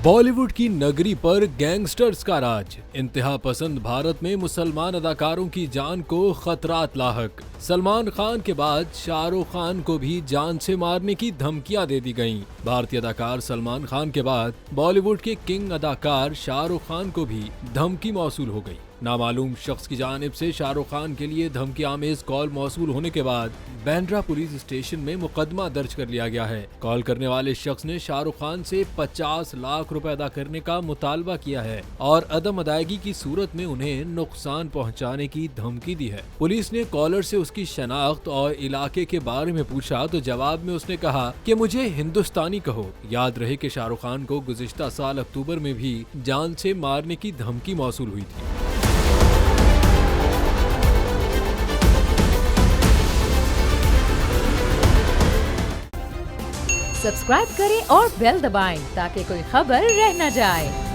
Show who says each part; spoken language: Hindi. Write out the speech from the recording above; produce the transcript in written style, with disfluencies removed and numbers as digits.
Speaker 1: बॉलीवुड की नगरी पर गैंगस्टर्स का राज। इंतहा पसंद भारत में मुसलमान अदाकारों की जान को खतरात लाहक। सलमान खान के बाद शाहरुख खान को भी जान से मारने की धमकियां दे दी गईं। भारतीय अदाकार सलमान खान के बाद बॉलीवुड के किंग अदाकार शाहरुख खान को भी धमकी मौसूल हो गई। नामालूम शख्स की जानिब से शाहरुख खान के लिए धमकी आमेज कॉल मौसूल होने के बाद बांद्रा पुलिस स्टेशन में मुकदमा दर्ज कर लिया गया है। कॉल करने वाले शख्स ने शाहरुख खान से 50 लाख रुपए अदा करने का मुतालबा किया है और अदम अदायगी की सूरत में उन्हें नुकसान पहुंचाने की धमकी दी है। पुलिस ने कॉलर से उसकी शनाख्त और इलाके के बारे में पूछा तो जवाब में उसने कहा कि मुझे हिंदुस्तानी कहो। याद रहे कि शाहरुख खान को गुज़िश्ता साल अक्टूबर में भी जान से मारने की धमकी मौसूल हुई थी।
Speaker 2: सब्सक्राइब करें और बेल दबाएं ताकि कोई खबर रह न जाए।